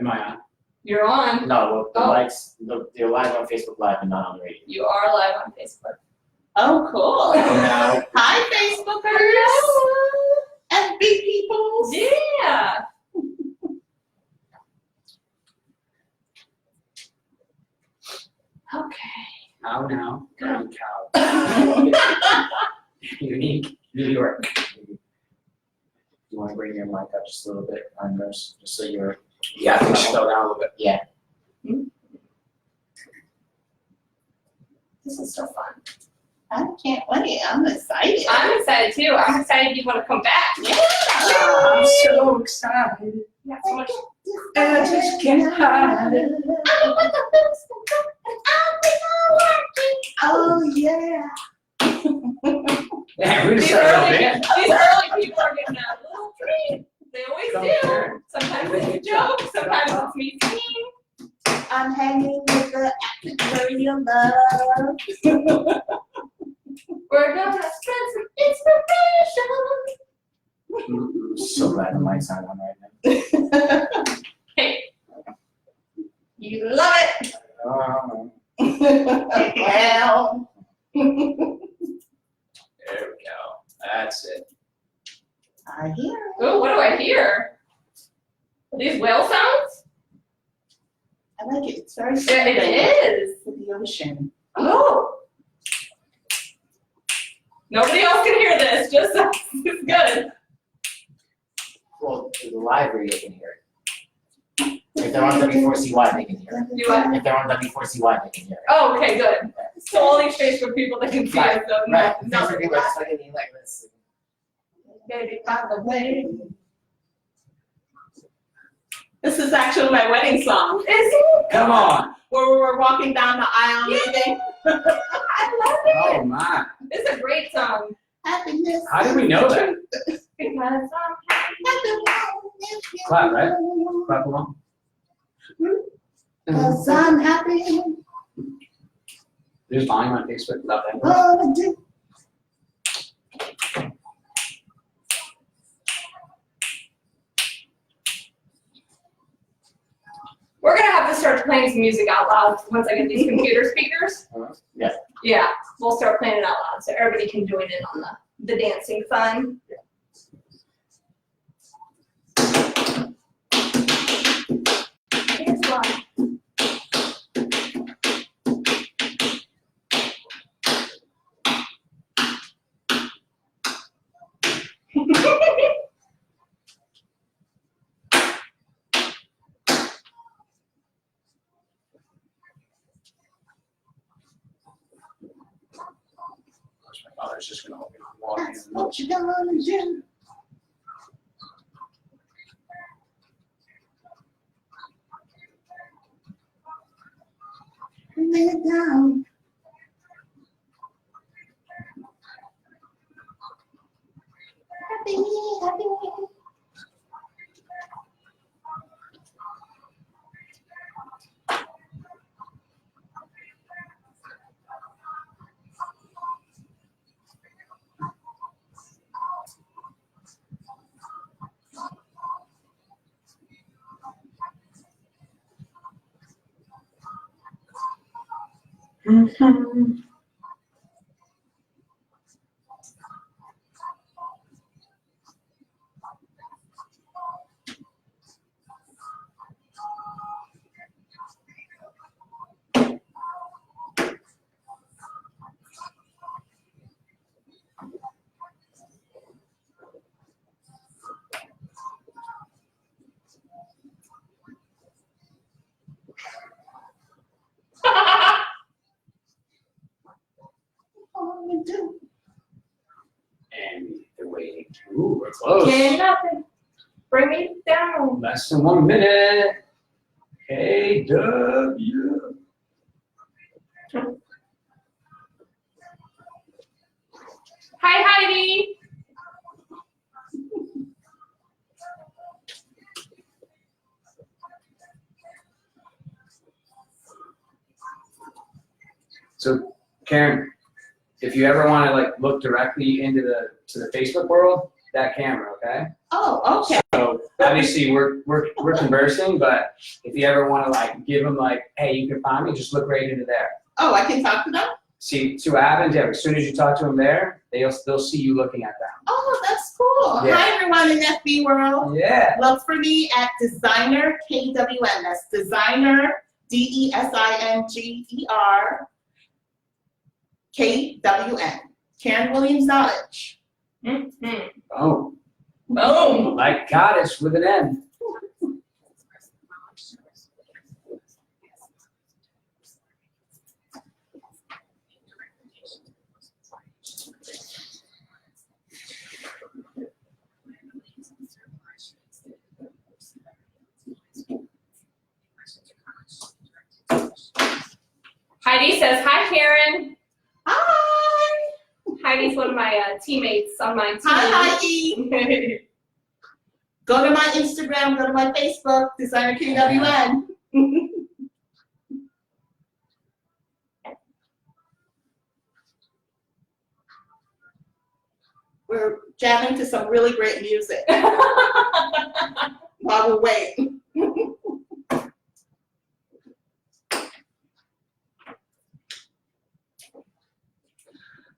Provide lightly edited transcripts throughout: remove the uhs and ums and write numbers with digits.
Am I on? You're on. No, you're live on Facebook Live and not on the radio. You are live on Facebook. Oh, cool. No. Hi, Facebookers. FB people. Yeah. Okay. How now? Cow. Unique. New York. You want to bring your mic up just a little bit on yours, just so you're. Yeah, I think slow down a little bit. Yeah. This is so fun. I can't wait. I'm excited. I'm excited too. I'm excited you want to come back. Yeah. I'm so excited. Yeah, so much. I just can't hide it. Oh, yeah. Yeah, we just These started early, band. these early people are getting a little treat. They always Come do. here. Sometimes it's a joke. Sometimes it's me singing. I'm hanging with the category of love. We're gonna spread some inspiration. I'm so glad the mic's not on right now. Hey, you love it. Oh, Well. there we go. That's it. I hear it. Oh, what do I hear? Are these whale sounds? I like it. It's very Yeah, soothing it is. for the ocean. Oh. Nobody else can hear this. Just us. It's good. Well, the live radio can hear it. If they're on W4CY, they can hear it. Do what? If they're on W4CY, they can hear it. Oh, okay, good. So all these Facebook people that can see us, so Right. no. Those are people that's like me like this. Baby, by the way. This is actually my wedding song. Is it? Come on. Where we were walking down the aisle meeting. I love it. Oh my. It's a great song. Happiness. How did we know that? Because I'm happy. Clap, right? Clap along. Cause I'm happy. There's volume on Facebook without that. Oh, do. We're gonna have to start playing some music out loud once I get these computer speakers. Yeah. Yeah, we'll start playing it out loud so everybody can join in on the dancing fun. Here's one. My father's just gonna walk in. That's what you gonna do. Lay it down. Happy, happy. And they're waiting. Ooh, we're close. Get nothing. Bring me down. Less than 1 minute. KW. Hi, Heidi. So, Karen, if you ever want to like look directly into the Facebook world, that camera, okay? Oh, okay. So So obviously we're conversing, but if you ever want to like give them like, hey, you can find me, just look right into there. Oh, I can talk to them? See what happens. Yeah, as soon as you talk to them there, they'll see you looking at them. Oh, that's cool. Yeah. Hi, everyone in FB world. Yeah. Look for me at Designer KWN. That's Designer DESINGER KWN. Karen Williams Knowledge. Mm-hmm. Oh, Boom. like goddess with an N. Heidi says, hi, Karen. Hi. Heidi's one of my teammates on my team. Hi, Heidi. Go to my Instagram, go to my Facebook, Designer KWN. We're jamming to some really great music while we're waiting.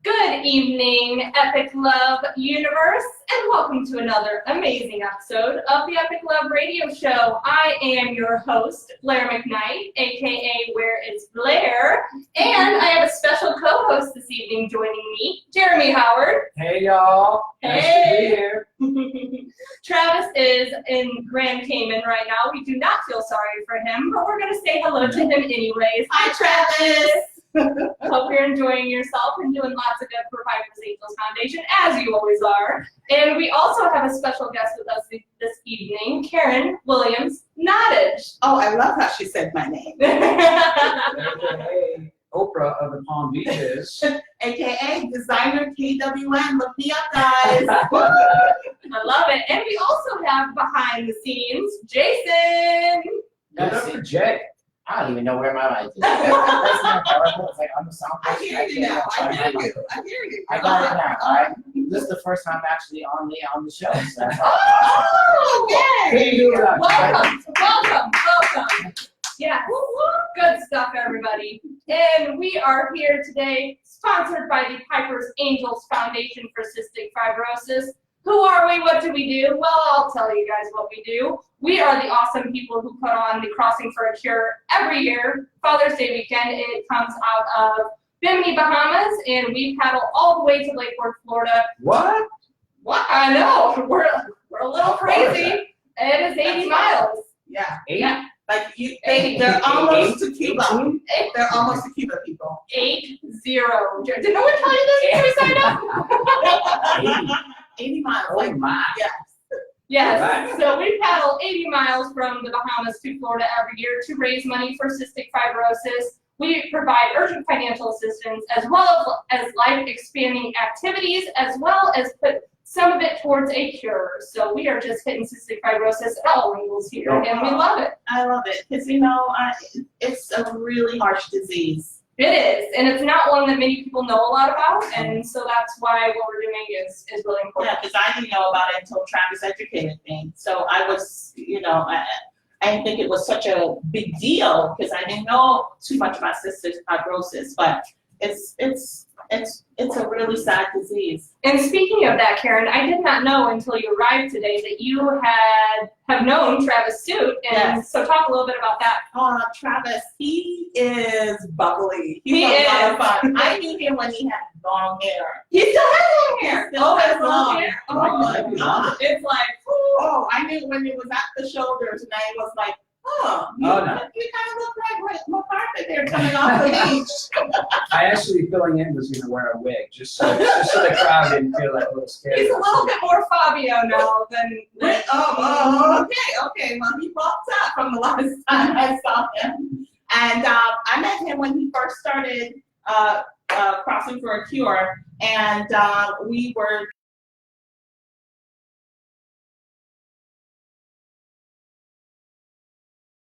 Good evening, Epic Love Universe, and welcome to another amazing episode of the Epic Love Radio Show. I am your host, Blair McKnight, aka Where is Blair, and I have a special co-host this evening joining me, Jeremy Howard. Hey y'all. Nice to be here. Travis is in Grand Cayman right now. We do not feel sorry for him, but we're going to say hello to him anyways. Hi, Travis. Hope you're enjoying yourself and doing lots of good for Piper's Angels Foundation, as you always are. And we also have a special guest with us this evening, Karen Williams Nottage. Oh, I love how she said my name. AKA Oprah of the Palm Beaches. AKA Designer KWN. Look me up, guys. I love it. And we also have behind the scenes, Jason. Give it up for Jay. I don't even know where my mic is. That's not powerful. It's like on the sound. I hear you now. I hear you. I hear you. I got it now. All right. This is the first time actually on the show. So that's Oh, okay. Welcome. Yeah, good stuff, everybody. And we are here today, sponsored by the Piper's Angels Foundation for Cystic Fibrosis. Who are we? What do we do? Well, I'll tell you guys what we do. We are the awesome people who put on the Crossing for a Cure every year, Father's Day weekend. It comes out of Bimini, Bahamas, and we paddle all the way to Lake Worth, Florida. What? What? I know, we're a little crazy. It is 80 miles. Yeah. Yeah. Like they're almost to Cuba. 18? They're almost to Cuba, people. 80. Did no one tell you this before we signed up? 80 miles. Oh Like, my. yes. Yes, Right. so we paddle 80 miles from the Bahamas to Florida every year to raise money for cystic fibrosis. We provide urgent financial assistance as well as life-expanding activities, as well as put some of it towards a cure. So we are just hitting cystic fibrosis at all angles here, and we love it. I love it because it's a really harsh disease. It is, and it's not one that many people know a lot about, and so that's why what we're doing is really important. Yeah, because I didn't know about it until Travis educated me. So I was, I didn't think it was such a big deal because I didn't know too much about cystic fibrosis. But it's a really sad disease. And speaking of that, Karen, I did not know until you arrived today that you have known Travis Suit, and Yes. so talk a little bit about that. Travis, he is bubbly. He's He a lot of is. fun. I knew him when he had long hair. He still has long hair. Still has long hair. Oh Oh, my God. it's like, Oh, I knew when it was at the shoulders, and I was like, you no. kind of look like McCarthy there coming off the beach. I actually filling in was gonna wear a wig just so the crowd didn't feel like a little scared. he's a little bit more Fabio now than Okay. Well, he popped up from the last time I saw him. And I met him when he first started Crossing for a Cure. And we were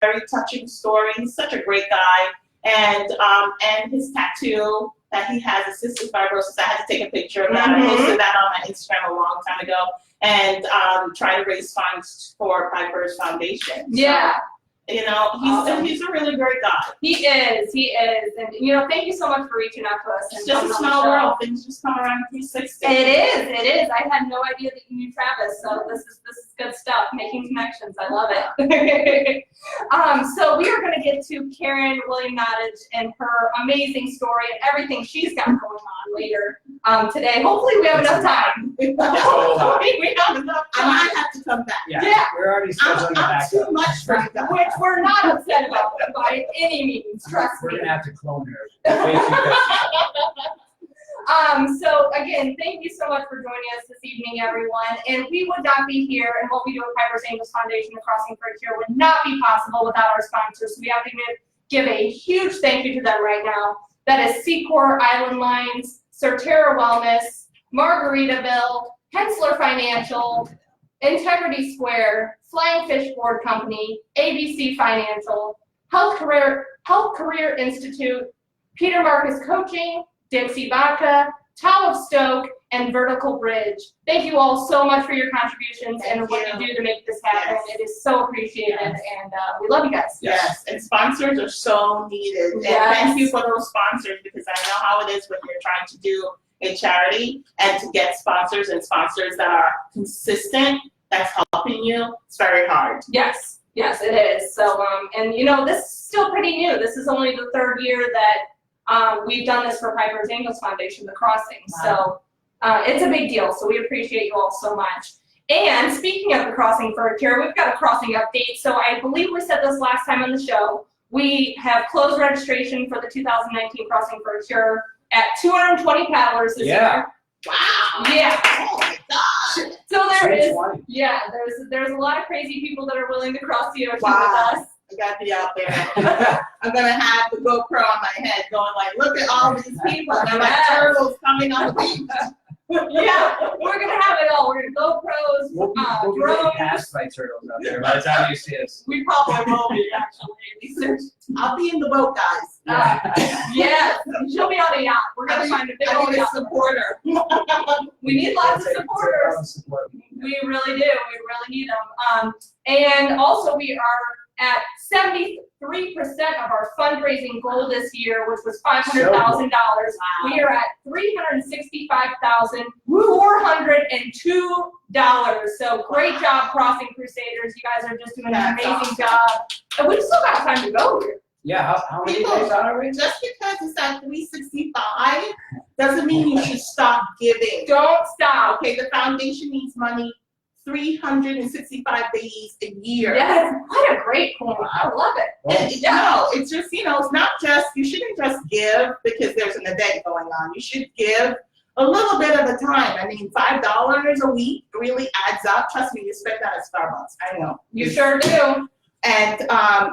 very touching story. He's such a great guy. And his tattoo that he has is cystic fibrosis. I had to take a picture of that. I posted that on my Instagram a long time ago. and try to raise funds for Piper's Foundation. Yeah. So, you know, he's a really great guy. He is, and you know, thank you so much for reaching out to us. It's And just coming a on the small show. world. Things just come around 360. It is. I had no idea that you knew Travis, so this is good stuff. Making connections, I love it. So we are going to get to Karen William Nottage and her amazing story and everything she's got going on later today. Hopefully, we have enough time. Hopefully, we have enough I time. might have to come back. Yeah. We're already scheduling it I'm back too up. much for you guys. Which we're not upset about by any means. Trust We're me. gonna have to clone her. Way too good. So again, thank you so much for joining us this evening, everyone. And we would not be here, and what we do at Piper's Angels Foundation and Crossing Frontier would not be possible without our sponsors. So we have to give a huge thank you to them right now. That is Secor Island Lines, Certera Wellness, Margaritaville, Hensler Financial, Integrity Square, Flying Fish Board Company, ABC Financial, Health Career Institute, Peter Marcus Coaching, Dixie Vodka, Tau of Stoke, and Vertical Bridge. Thank you all so much for your contributions and what you do to make this happen. Yes. It is so appreciated, and we love you guys. Yes, and sponsors are so needed. And Yes. thank you for those sponsors, because I know how it is when you're trying to do a charity and to get sponsors and sponsors that are consistent, that's helping you. It's very hard. Yes, it is. So, and you know, this is still pretty new. This is only the third year that we've done this for Piper's Angels Foundation, the Crossing. So it's a big deal. So we appreciate you all so much. And speaking of the Crossing Frontier, we've got a crossing update. So I believe we said this last time on the show. We have closed registration for the 2019 Crossing Frontier at 220 paddlers this year. Wow. Yeah. Oh my God. So there is, 220. yeah, there's a lot of crazy people that are willing to cross the ocean Wow. with us. I gotta be out there. I'm gonna have the GoPro on my head going like, look at all these people. They're like Yes. turtles coming on the beach. Yeah, we're gonna have it all. We're gonna GoPros, We'll be getting drones. passed by turtles out there by the time you see us. We probably will be actually. I'll be in the boat, guys. Yeah, she'll be on a yacht. We're gonna find a big I old need a yacht. supporter. We need lots of supporters. We really do. We really need them. And also we are at 73% of our fundraising goal this year, which was $500,000. We are at $365,402. So great job, Crossing Crusaders. You guys are just doing an That's amazing awesome. job. And we've still got time to go here. Yeah, how many People- days out are we? Just because it's at 365 doesn't mean you should stop giving. Don't stop. Okay, the foundation needs money 365 days a year. Yes, what a great point. I love it. And no, it's just, you know, it's not just, you shouldn't just give because there's an event going on. You should give a little bit at a time. I mean, $5 a week really adds up. Trust me, you spend that at Starbucks. I know. You sure do. And,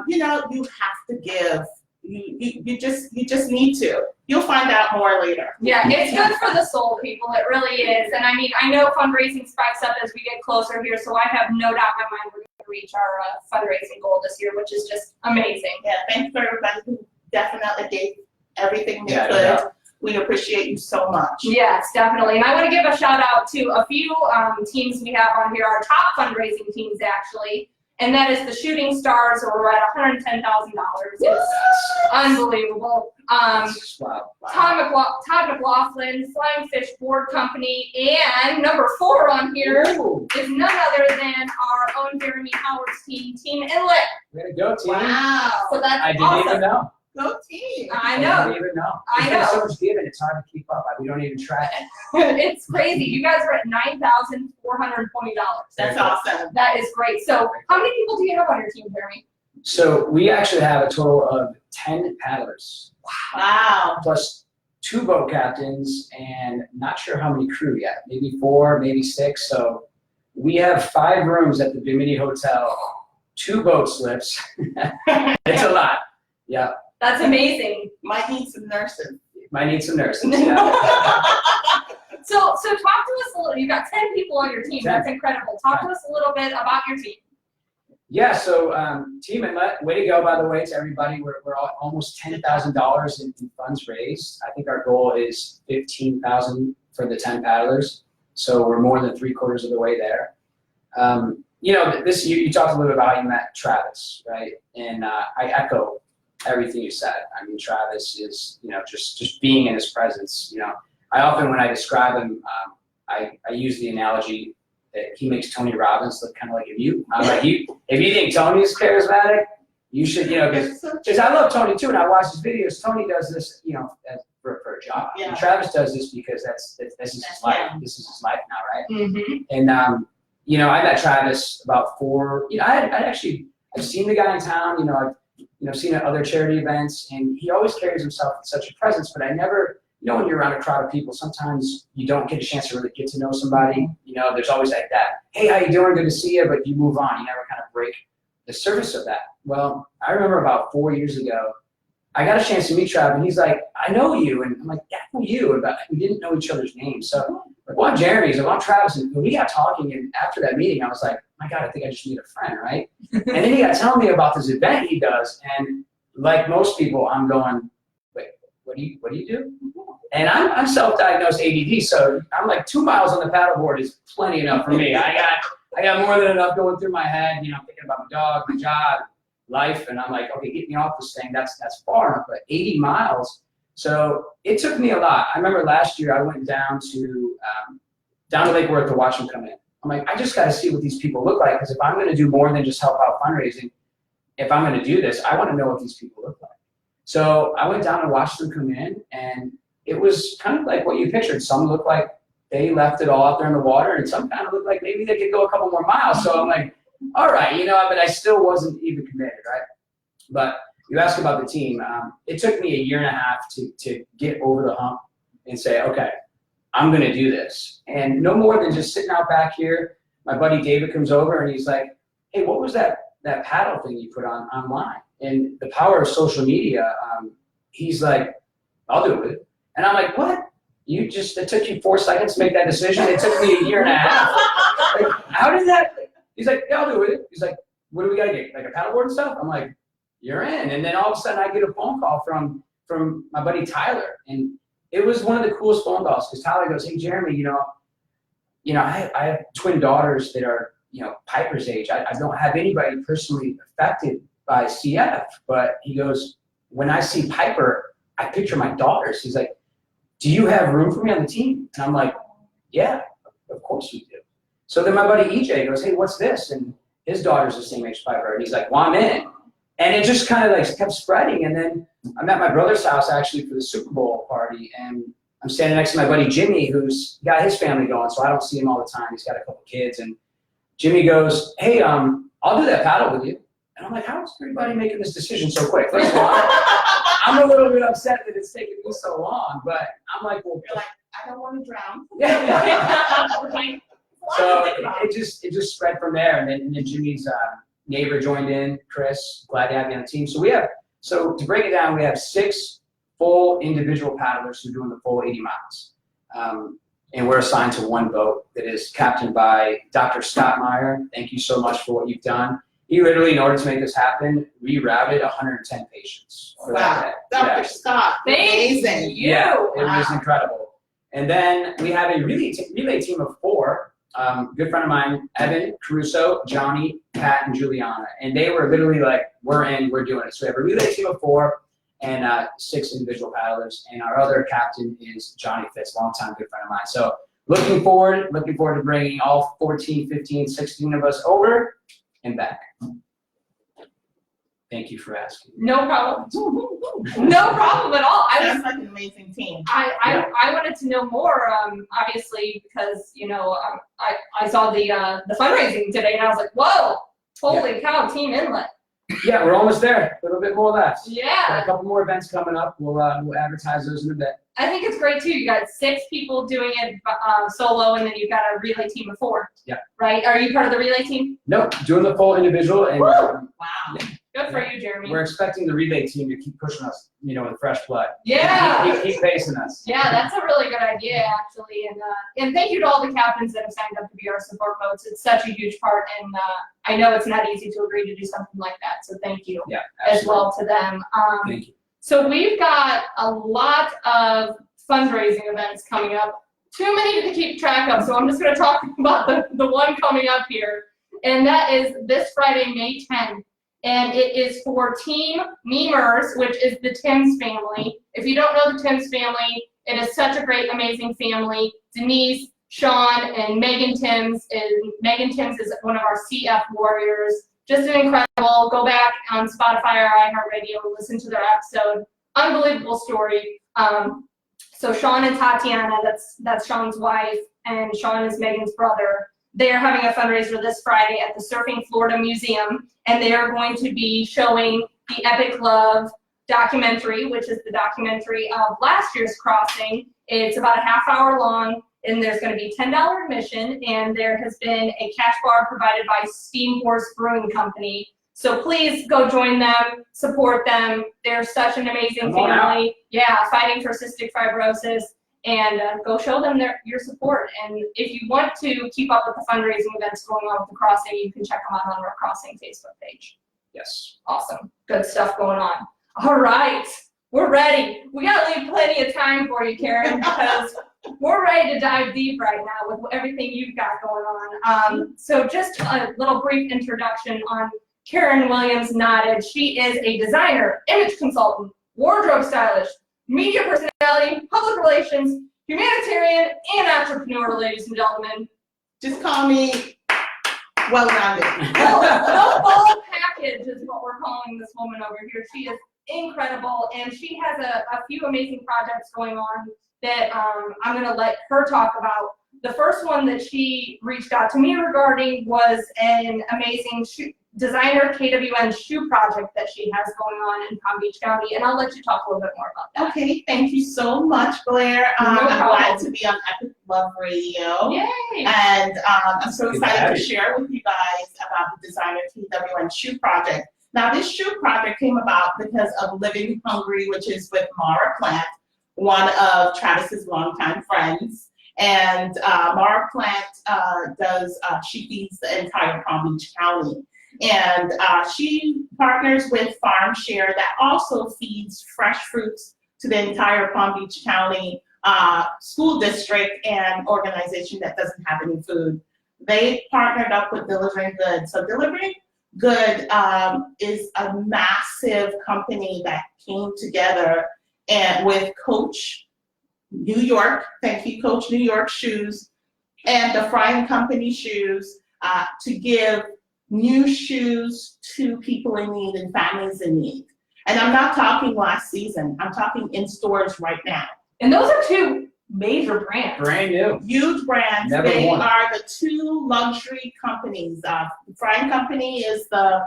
you know, you have to give. You just need to. You'll find out more later. Yeah, it's good for the soul, people. It really is. And I mean, I know fundraising spikes up as we get closer here, so I have no doubt in my mind we're going to reach our fundraising goal this year, which is just amazing. Yeah, thanks for everybody who definitely gave everything they Yeah, could. yeah. We appreciate you so much. Yes, definitely. And I want to give a shout out to a few teams we have on here, our top fundraising teams actually. And that is the Shooting Stars, where we're at $110,000. It's unbelievable. Wow. Todd McLaughlin, Flying Fish Board Company, and number 4 on here Ooh, is none other than our own Jeremy Howard's team, Team Inlet. way to go, team. Wow. So that's I didn't awesome. even know. Go team. I didn't know. even know. I There's know. so much giving, it's hard to keep up. We don't even try. It's crazy. You guys are at $9,420. That's awesome. That is great. So how many people do you have on your team, Jeremy? So we actually have a total of 10 paddlers, Wow. plus 2 boat captains, and not sure how many crew yet. Maybe 4, maybe 6. So we have 5 rooms at the Bimini Hotel, 2 boat slips. It's a lot. Yeah, That's amazing. Might need some nurses. might need some nurses. Yeah. So talk to us a little. You got 10 people on your team. 10. That's incredible. Talk to us a little bit about your team. Yeah, so Team Inlet, way to go, by the way, to everybody. We're all, almost $10,000 in funds raised. I think our goal is $15,000 for the 10 paddlers. So we're more than 3/4 of the way there. This you talked a little bit about how you met Travis, right? And I echo everything you said. I mean, Travis is, just being in his presence. I often, when I describe him, I use the analogy that he makes Tony Robbins look kind of like a mute. I'm like, if you think Tony's charismatic, you should, because I love Tony too, and I watch his videos. Tony does this, for a job. Yeah. And Travis does this because this is his life. Yeah. This is his life now, right? Mm-hmm. And I met Travis about I've seen the guy in town. I've seen at other charity events, and he always carries himself with such a presence. But I never, when you're around a crowd of people, sometimes you don't get a chance to really get to know somebody. There's always like that, hey, how you doing? Good to see you. But you move on. You never kind of break the surface of that. Well, I remember about 4 years ago, I got a chance to meet Trav, and he's like, I know you. And I'm like, yeah, I know you. But we didn't know each other's names. So I want Jeremy's, I want Travis. And we got talking, and after that meeting, I was like, my God, I think I just need a friend, right? And then he got telling me about this event he does. And like most people, I'm going, wait, what do you do? And I'm self-diagnosed ADD. So I'm like 2 miles on the paddleboard is plenty enough for me. I got more than enough going through my head, thinking about my dog, my job, life, and I'm like, okay, get me off this thing. That's far enough, but 80 miles. So it took me a lot. I remember last year I went down to Lake Worth to watch them come in. I'm like, I just got to see what these people look like, because if I'm going to do more than just help out fundraising, if I'm going to do this, I want to know what these people look like. So I went down and watched them come in, and it was kind of like what you pictured. Some looked like they left it all out there in the water, and some kind of looked like maybe they could go a couple more miles. So I'm like, all right, but I still wasn't even committed, right? But you asked about the team. It took me 1.5 years to get over the hump and say, okay, I'm going to do this. And no more than just sitting out back here, my buddy David comes over and he's like, hey, what was that paddle thing you put online? And the power of social media, he's like, I'll do it. And I'm like, what? It took you 4 seconds to make that decision? It took me 1.5 years. Like, how did that? He's like, yeah, I'll do it. He's like, what do we got to get? Like a paddleboard and stuff? I'm like, you're in. And then all of a sudden I get a phone call from my buddy Tyler. And it was one of the coolest phone calls, because Tyler goes, hey, Jeremy, I have twin daughters that are, Piper's age. I don't have anybody personally affected by CF. But he goes, when I see Piper, I picture my daughters. He's like, do you have room for me on the team? And I'm like, yeah, of course we do. So then my buddy EJ goes, hey, what's this? And his daughter's the same age Piper. And he's like, well, I'm in. And it just kind of like kept spreading. And then I'm at my brother's house actually for the Super Bowl party. And I'm standing next to my buddy Jimmy, who's got his family going. So I don't see him all the time. He's got a couple kids. And Jimmy goes, hey, I'll do that paddle with you. And I'm like, how is everybody making this decision so quick? First of all, I'm a little bit upset that it's taken me so long. But I'm like, well, you're like, I don't want to drown. Yeah. So it just spread from there, and then Jimmy's neighbor joined in, Chris. Glad to have you on the team. So to break it down, we have 6 full individual paddlers who are doing the full 80 miles, and we're assigned to 1 boat that is captained by Dr. Scott Meyer. Thank you so much for what you've done. He literally, in order to make this happen, rerouted 110 patients. For that day. Dr. Scott, amazing. Yeah, it was incredible. And then we have a relay team of 4. Good friend of mine, Evan, Caruso, Johnny, Pat, and Juliana. And they were literally like, we're in, we're doing it. So we have a relay team of 4 and 6 individual paddlers. And our other captain is Johnny Fitz, longtime good friend of mine. So looking forward to bringing all 14, 15, 16 of us over and back. Thank you for asking. No problem. No problem at all. That's like an amazing team. I wanted to know more, obviously, because I saw the fundraising today, and I was like, whoa, holy cow, Team Inlet. Yeah, we're almost there. A little bit more left. Yeah. Got a couple more events coming up. We'll advertise those in a bit. I think it's great too. You got 6 people doing it solo, and then you've got a relay team of 4. Yeah. Right? Are you part of the relay team? Nope, doing the full individual. And wow. Yeah. Good for you, Jeremy. We're expecting the relay team to keep pushing us, with fresh blood. Yeah. Keep pacing us. Yeah, that's a really good idea, actually. And thank you to all the captains that have signed up to be our support boats. It's such a huge part, and I know it's not easy to agree to do something like that. So thank you as well to them. Thank you. So we've got a lot of fundraising events coming up. too many to keep track of, so I'm just going to talk about the one coming up here. And that is this Friday, May 10th. And it is for Team Memers, which is the Timms family. If you don't know the Timms family, it is such a great, amazing family. Denise, Sean, and Megan Timms. And Megan Timms is one of our CF warriors. Just an incredible. Go back on Spotify or iHeartRadio and listen to their episode. Unbelievable story. So Sean and Tatiana, that's Sean's wife, and Sean is Megan's brother. They are having a fundraiser this Friday at the Surfing Florida Museum, and they are going to be showing the Epic Love documentary, which is the documentary of last year's crossing. It's about a half hour long, and there's going to be $10 admission, and there has been a cash bar provided by Steam Horse Brewing Company. So please go join them, support them. They're such an amazing family. Yeah, fighting for cystic fibrosis. And go show them your support. And if you want to keep up with the fundraising events going on with the crossing, you can check them out on our crossing Facebook page. Yes. Awesome. Good stuff going on. All right. We're ready. We got to leave plenty of time for you, Karen, because we're ready to dive deep right now with everything you've got going on. So just a little brief introduction on Karen Williams-Nottage. She is a designer, image consultant, wardrobe stylist, media personality, public relations, humanitarian, and entrepreneur, ladies and gentlemen. Just call me well-rounded. The full package is what we're calling this woman over here. She is incredible, and she has a few amazing projects going on that I'm going to let her talk about. The first one that she reached out to me regarding was an amazing designer KWN shoe project that she has going on in Palm Beach County, and I'll let you talk a little bit more about that. Okay, thank you so much, Blair. No I'm problem. glad to be on Epic Love Radio. Yay! And I'm so Good to excited have to you. share with you guys about the designer KWN shoe project. Now, this shoe project came about because of Living Hungry, which is with Mara Plant, one of Travis's longtime friends. And Mara Plant she feeds the entire Palm Beach County. And she partners with Farm Share that also feeds fresh fruits to the entire Palm Beach County school district and organization that doesn't have any food. They partnered up with Delivering Good. So Delivering Good is a massive company that came together and with Coach New York, thank you, Coach New York Shoes, and the Frying Company Shoes to give new shoes to people in need and families in need. And I'm not talking last season, I'm talking in stores right now. And those are two major brands. Brand new. Huge brands. Never They won. are the two luxury companies. Frying Company is the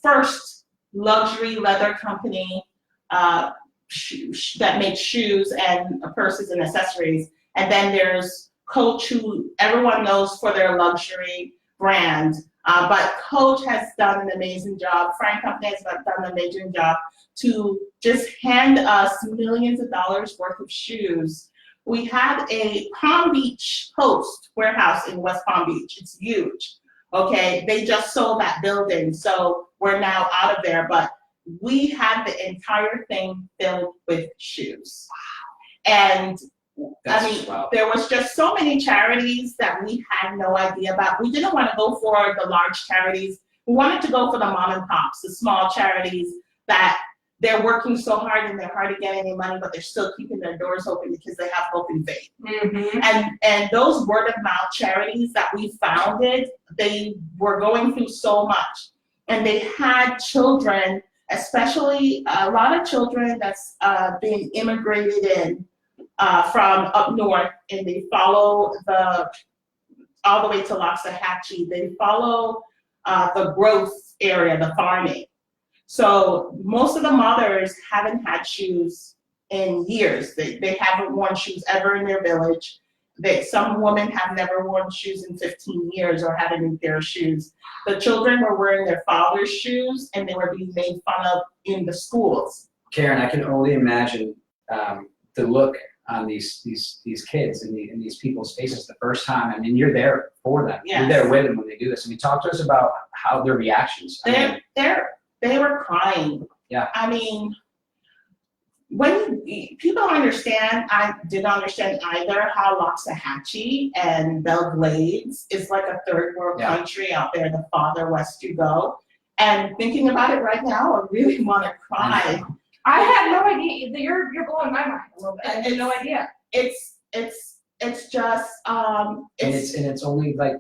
first luxury leather company that makes shoes and purses and accessories. And then there's Coach, who everyone knows for their luxury brand. But Coach has done an amazing job. Frying Company has done an amazing job to just hand us millions of dollars worth of shoes. We had a Palm Beach Post warehouse in West Palm Beach. It's huge. Okay, they just sold that building, so we're now out of there. But we had the entire thing filled with shoes. Wow. And Wow. there was just so many charities that we had no idea about. We didn't want to go for the large charities. We wanted to go for the mom and pops, the small charities that they're working so hard and they're hard to get any money, but they're still keeping their doors open because they have hope and faith. Mm-hmm. And those word of mouth charities that we founded, they were going through so much. And they had children, especially a lot of children that's being immigrated in from up north, and they follow all the way to Loxahatchee. They follow the growth area, the farming. So most of the mothers haven't had shoes in years. They haven't worn shoes ever in their village. Some women have never worn shoes in 15 years or had a new pair of shoes. The children were wearing their father's shoes and they were being made fun of in the schools. Karen, I can only imagine the look on these kids and these people's faces the first time. I mean, you're there for them. Yes. You're there with them when they do this. I mean, talk to us about how their reactions. They were crying. Yeah. I mean, when people understand, I didn't understand either how Loxahatchee and Belgrades is like a third world Yeah. country out there, the farther west you go. And thinking about it right now, I really want to cry. I had no idea. You're blowing my mind a little bit. I had no idea. It's just And it's only like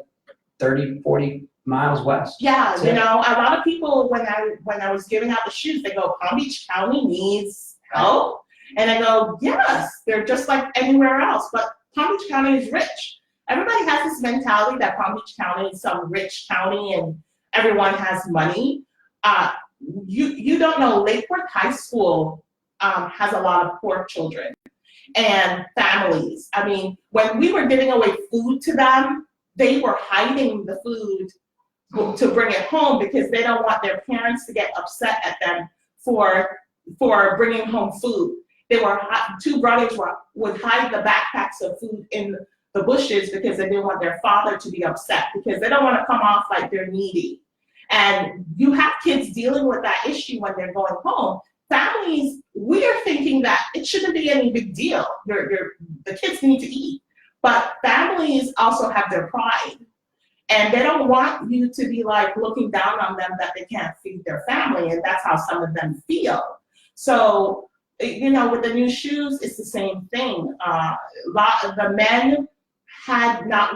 30, 40 miles west. yeah, That's you it. know, a lot of people when I was giving out the shoes, they go, Palm Beach County needs help. And I go, yes, they're just like anywhere else, but Palm Beach County is rich. Everybody has this mentality that Palm Beach County is some rich county and everyone has money. You don't know, Lake Worth High School has a lot of poor children and families. I mean, when we were giving away food to them, they were hiding the food to bring it home because they don't want their parents to get upset at them for bringing home food. They were two brothers would hide the backpacks of food in the bushes because they didn't want their father to be upset because they don't want to come off like they're needy. And you have kids dealing with that issue when they're going home. Families, we are thinking that it shouldn't be any big deal. The kids need to eat. But families also have their pride. And they don't want you to be like looking down on them that they can't feed their family. And that's how some of them feel. So, you know, with the new shoes, it's the same thing. The men had not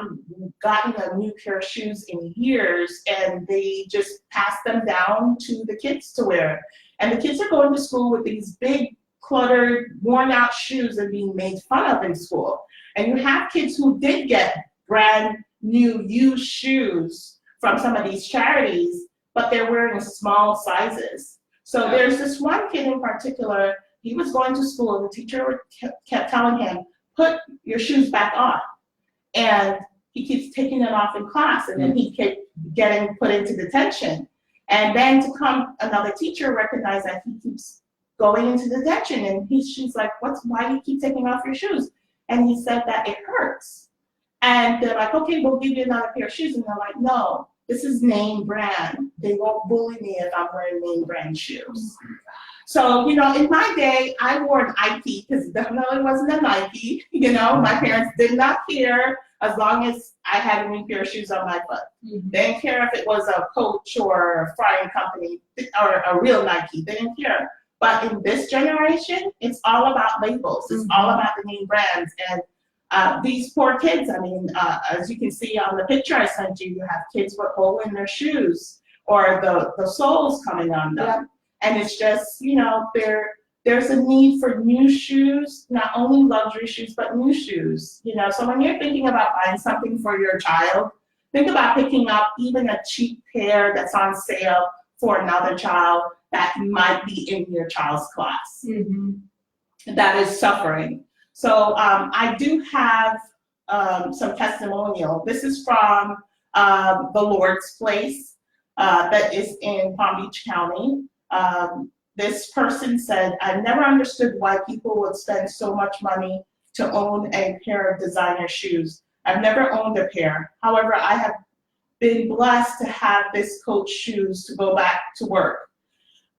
gotten a new pair of shoes in years, and they just passed them down to the kids to wear. And the kids are going to school with these big, cluttered, worn out shoes and being made fun of in school. And you have kids who did get brand new used shoes from some of these charities, but they're wearing small sizes. So there's this one kid in particular, he was going to school and the teacher kept telling him, put your shoes back on. And he keeps taking them off in class, and then he kept getting put into detention. And then another teacher recognized that he keeps going into detention, and she's like, why do you keep taking off your shoes? And he said that it hurts. And they're like, okay, we'll give you another pair of shoes. And they're like, no, this is name brand. They won't bully me if I'm wearing name brand shoes. So, you know, in my day, I wore an Nike because it definitely wasn't a Nike. You know, my parents did not care as long as I had a new pair of shoes on my foot. They didn't care if it was a Coach or a Frying Company or a real Nike. They didn't care. But in this generation, it's all about labels. It's all about the name brands. And these poor kids, I mean, as you can see on the picture I sent you, you have kids with hole in their shoes or the soles coming on them. Yeah. And it's just, you know, there's a need for new shoes, not only luxury shoes, but new shoes. You know, so when you're thinking about buying something for your child, think about picking up even a cheap pair that's on sale for another child that might be in your child's class that is suffering. So I do have some testimonial. This is from the Lord's Place that is in Palm Beach County. This person said, I've never understood why people would spend so much money to own a pair of designer shoes. I've never owned a pair. However, I have been blessed to have this Coach shoes to go back to work.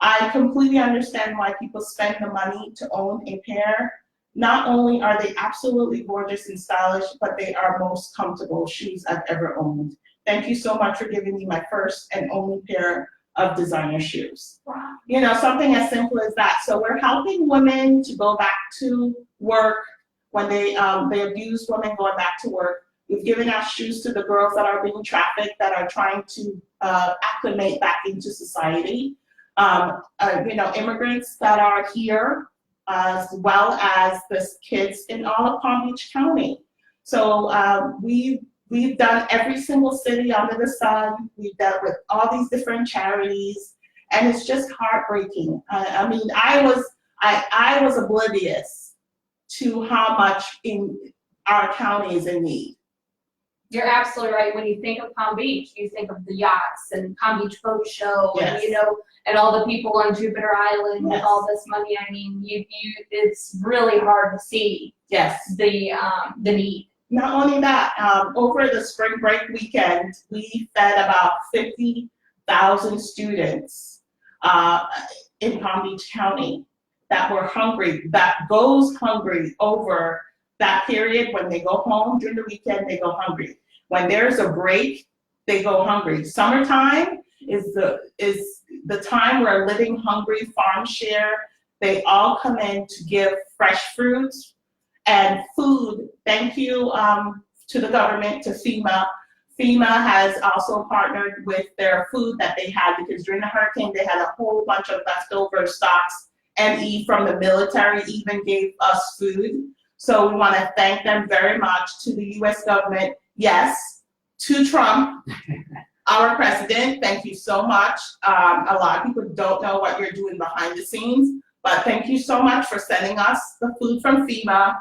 I completely understand why people spend the money to own a pair. Not only are they absolutely gorgeous and stylish, but they are most comfortable shoes I've ever owned. Thank you so much for giving me my first and only pair of designer shoes. Wow. You know, something as simple as that. So we're helping women to go back to work when they abuse women going back to work. We've given out shoes to the girls that are being trafficked, that are trying to acclimate back into society. You know, immigrants that are here, as well as the kids in all of Palm Beach County. So we've done every single city under the sun. We've dealt with all these different charities, and it's just heartbreaking. I mean, I was oblivious to how much in our county is in need. You're absolutely right. When you think of Palm Beach, you think of the yachts and Palm Beach Boat Show, Yes. and you know, and all the people on Jupiter Island with Yes. all this money. I mean, it's really hard to see Yes. the need. Not only that, over the spring break weekend, we fed about 50,000 students in Palm Beach County. that were hungry, that goes hungry over that period. When they go home during the weekend, they go hungry. When there's a break, they go hungry. Summertime is the time where Living Hungry Farm Share, they all come in to give fresh fruits and food. Thank you to the government, to FEMA. FEMA has also partnered with their food that they had, because during the hurricane, they had a whole bunch of leftover stocks. ME from the military even gave us food. So we want to thank them very much. To the US government, yes, to Trump, our president, thank you so much. A lot of people don't know what you're doing behind the scenes, but thank you so much for sending us the food from FEMA,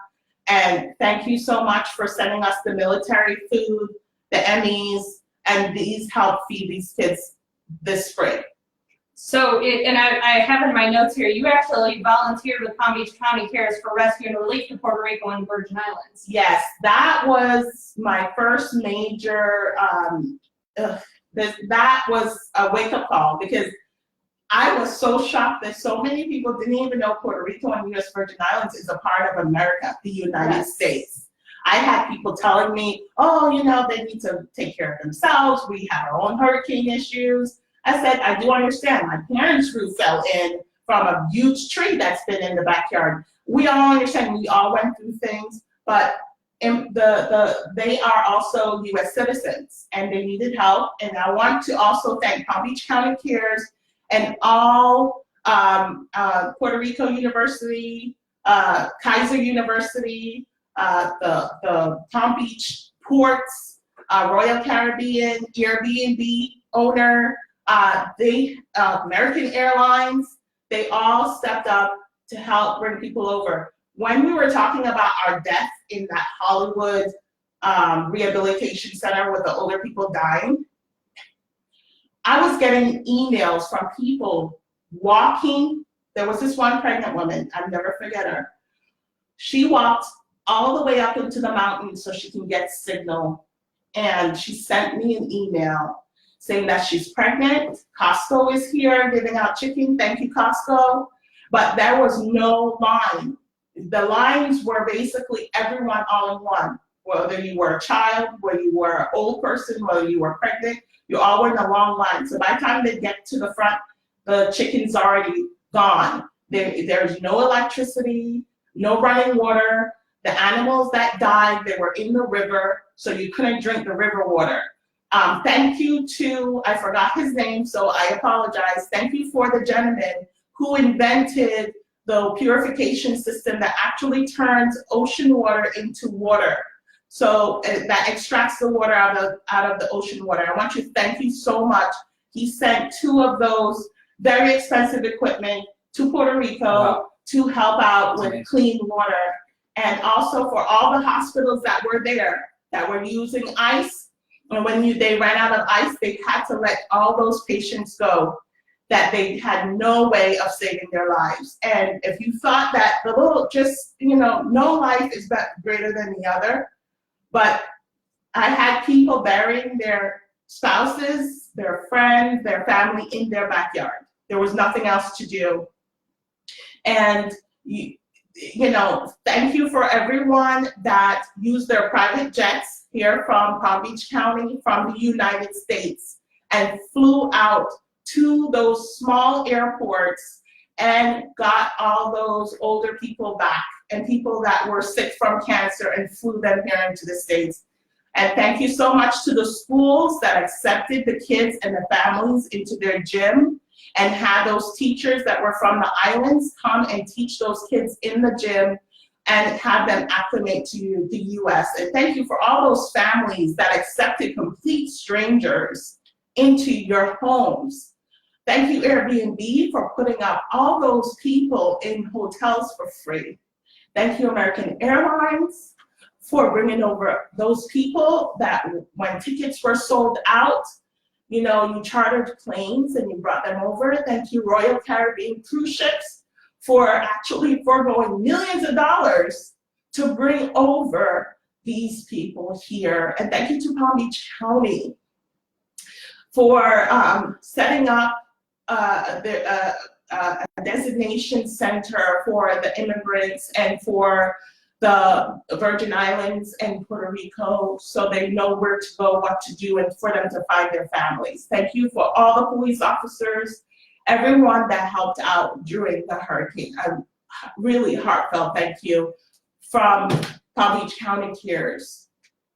and thank you so much for sending us the military food, the MEs, and these help feed these kids this spring. So, I have in my notes here, you actually volunteered with Palm Beach County Cares for rescue and relief to Puerto Rico and Virgin Islands. Yes, that was my first major, that was a wake-up call, because I was so shocked that so many people didn't even know Puerto Rico and US Virgin Islands is a part of America, the United States. I had people telling me, oh, you know, they need to take care of themselves. We have our own hurricane issues. I said, I do understand. My parents' roof fell in from a huge tree that's been in the backyard. We all understand. We all went through things, but they are also U.S. citizens, and they needed help. And I want to also thank Palm Beach County Cares and all Puerto Rico University, Kaiser University, the Palm Beach Ports, Royal Caribbean, Airbnb owner, American Airlines, they all stepped up to help bring people over. When we were talking about our death in that Hollywood rehabilitation center with the older people dying, I was getting emails from people walking. There was this one pregnant woman, I'll never forget her. She walked all the way up into the mountains so she can get signal. And she sent me an email saying that she's pregnant. Costco is here giving out chicken. Thank you, Costco. But there was no line. The lines were basically everyone all in one. Whether you were a child, whether you were an old person, whether you were pregnant, you all were in a long line. So by the time they get to the front, the chicken's already gone. There's no electricity, no running water. The animals that died, they were in the river, so you couldn't drink the river water. Thank you to, I forgot his name, so I apologize. Thank you for the gentleman who invented the purification system that actually turns ocean water into water. So that extracts the water out of the ocean water. I want to thank you so much. He sent 2 of those very expensive equipment to Puerto Rico to help out with clean water. And also for all the hospitals that were there, that were using ice, and when they ran out of ice, they had to let all those patients go, that they had no way of saving their lives. And if you thought that no life is greater than the other, but I had people burying their spouses, their friends, their family in their backyard. There was nothing else to do. And thank you for everyone that used their private jets here from Palm Beach County, from the United States, and flew out to those small airports and got all those older people back, and people that were sick from cancer, and flew them here into the States. And thank you so much to the schools that accepted the kids and the families into their gym, and had those teachers that were from the islands come and teach those kids in the gym and have them acclimate to the US. And thank you for all those families that accepted complete strangers into your homes. Thank you, Airbnb, for putting up all those people in hotels for free. Thank you, American Airlines, for bringing over those people that when tickets were sold out, you chartered planes and you brought them over. Thank you, Royal Caribbean cruise ships, for actually foregoing millions of dollars to bring over these people here. And thank you to Palm Beach County for setting up a designation center for the immigrants and for the Virgin Islands and Puerto Rico, so they know where to go, what to do, and for them to find their families. Thank you for all the police officers, everyone that helped out during the hurricane. A really heartfelt thank you from Palm Beach County Cares.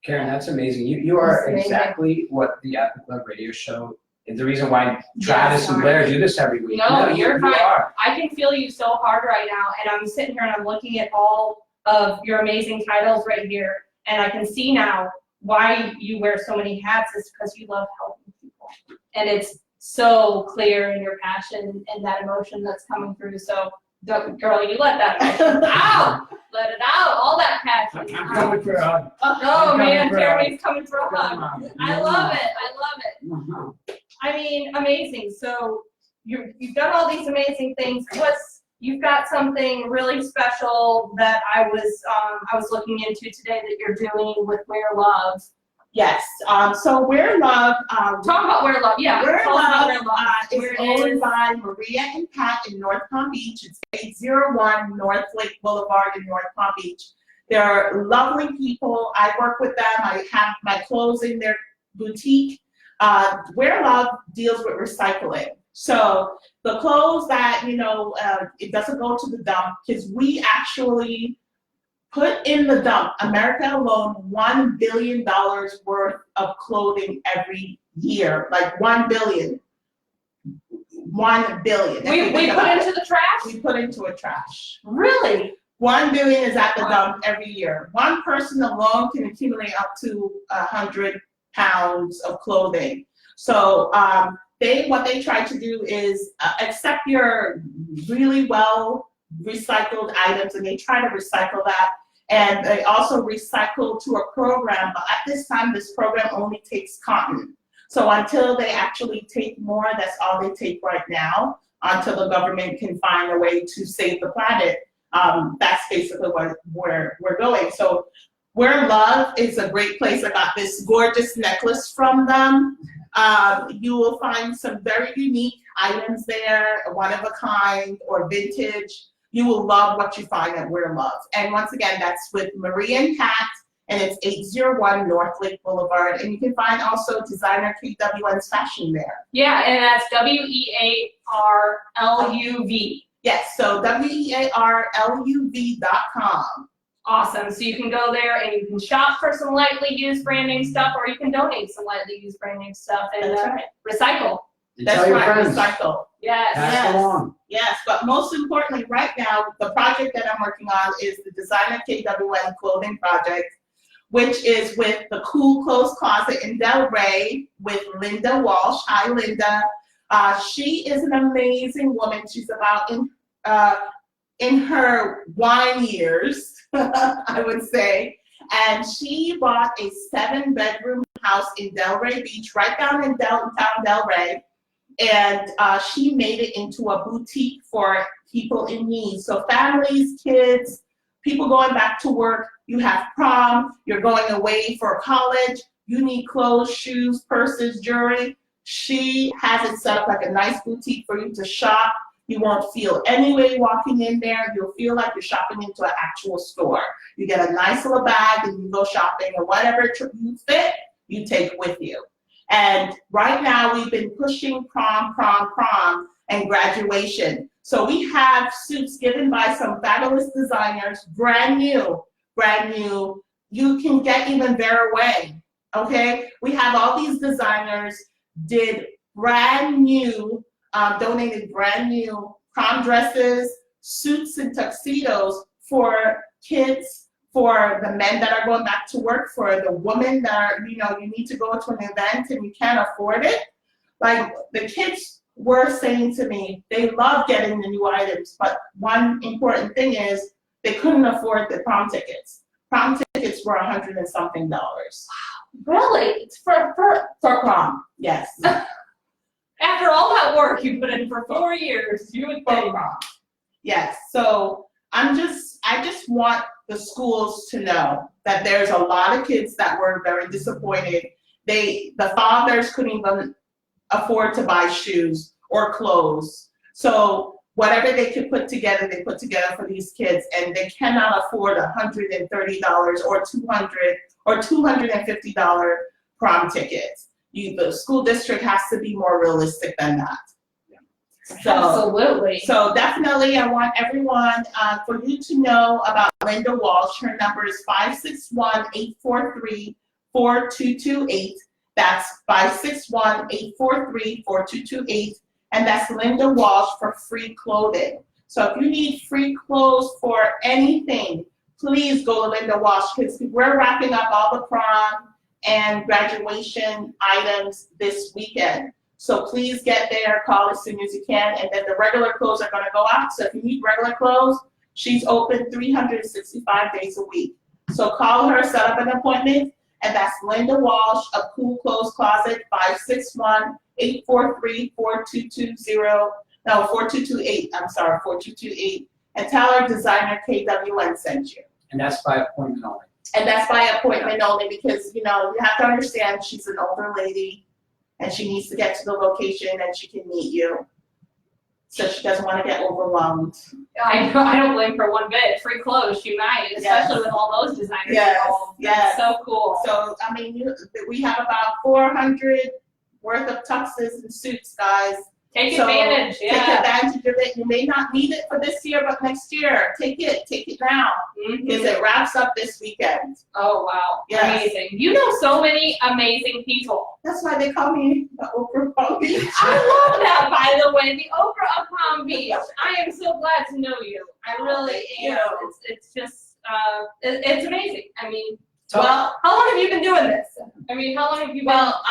Karen, that's amazing. You are That's amazing. exactly what the Epic Love radio show is. The reason why Travis and sorry. Blair do this every week. No, you're you fine. are. I can feel you so hard right now, and I'm sitting here and I'm looking at all of your amazing titles right here, and I can see now why you wear so many hats is because you love helping people. And it's so clear in your passion and that emotion that's coming through. So, girl, you let that emotion out. Let it out, all that passion. I'm coming for a hug. Oh man, coming for a Jeremy's coming for a hug. Come I love it. I love it. on. I mean, amazing. So you've done all these amazing things. You've got something really special that I was looking into today that you're doing with Wear Love. Yes, so Wear Love. Talk about Wear Love. Yeah, Wear tell us about Love Wear Love. is Where it owned is. by Maria and Pat in North Palm Beach. It's 801 North Lake Boulevard in North Palm Beach. They're lovely people. I work with them. I have my clothes in their boutique. Wear Love deals with recycling. So the clothes that, it doesn't go to the dump, because we actually put in the dump, America alone, $1 billion worth of clothing every year. Like 1 billion. 1 billion. We put into the trash? We put into a trash. Really? 1 billion is at the dump every year. One person alone can accumulate up to 100 pounds of clothing. So what they try to do is accept your really well recycled items, and they try to recycle that. And they also recycle to a program, but at this time, this program only takes cotton. So until they actually take more, that's all they take right now, until the government can find a way to save the planet. That's basically where we're going. So Wear Love is a great place. I got this gorgeous necklace from them. You will find some very unique items there, one of a kind or vintage. You will love what you find at Wear Love. And once again, that's with Maria and Pat, and it's 801 North Lake Boulevard. And you can find also designer KWN's fashion there. Yeah, and that's WEARLUV. Yes, so WEARLUV.com. Awesome. So you can go there and you can shop for some lightly used brand name stuff, or you can donate some lightly used brand name stuff and That's right. recycle. And That's tell your right, friends. recycle. Yes. Pass Yes. it along. Yes, but most importantly, right now, the project that I'm working on is the Designer KWN Clothing Project, which is with the Cool Clothes Closet in Delray with Linda Walsh. Hi, Linda. She is an amazing woman. She's about in her wine years, I would say. And she bought a 7-bedroom house in Delray Beach, right down in downtown Delray. And she made it into a boutique for people in need. So families, kids, people going back to work, you have prom, you're going away for college, you need clothes, shoes, purses, jewelry. She has it set up like a nice boutique for you to shop. You won't feel any way walking in there. You'll feel like you're shopping into an actual store. You get a nice little bag and you go shopping, and whatever you fit, you take with you. And right now we've been pushing prom, and graduation. So we have suits given by some fabulous designers, brand new. You can get even Vera Wang, okay? We have all these designers did brand new, donated brand new prom dresses, suits and tuxedos for kids, for the men that are going back to work, for the women that are, you need to go to an event and you can't afford it. Like the kids were saying to me, they love getting the new items, but one important thing is they couldn't afford the prom tickets. Prom tickets were $100 and something. Really? It's for prom, yes. after all that work you put in for 4 years, you would For think. prom. Yes, so I just want the schools to know that there's a lot of kids that were very disappointed. The fathers couldn't even afford to buy shoes or clothes. So whatever they could put together, they put together for these kids, and they cannot afford $130 or $200 or $250 prom tickets. The school district has to be more realistic than that. Absolutely. So definitely, I want everyone, for you to know about Linda Walsh. Her number is 561-843-4228. That's 561-843-4228. And that's Linda Walsh for free clothing. So if you need free clothes for anything, please go to Linda Walsh, because we're wrapping up all the prom and graduation items this weekend. So please get there, call as soon as you can, and then the regular clothes are gonna go out. So if you need regular clothes, she's open 365 days a week. So call her, set up an appointment, and that's Linda Walsh of Cool Clothes Closet, 561-843-4228, I'm sorry, 4228, and tell her designer KWN sent you. And that's by appointment only. And that's by appointment only, because, you know, you have to understand she's an older lady and she needs to get to the location and she can meet you. So she doesn't want to get overwhelmed. I don't blame her one bit. Free clothes, she might, especially with all those designers involved. Yes. So cool. So, I mean, we have about 400 worth of tuxes and suits, guys. Take So advantage, Take yeah. advantage of it. You may not need it for this year, but next year, take it now, because Mhm. it wraps up this weekend. Oh, wow. Yes. Amazing. You know so many amazing people. That's why they call me the Oprah Palm Beach. I love that, by the way, the Oprah of Palm Beach. I am so glad to know you. I really am. It's just, it's amazing. I mean, Well, how long have you been doing this? I mean, how long have you been? well,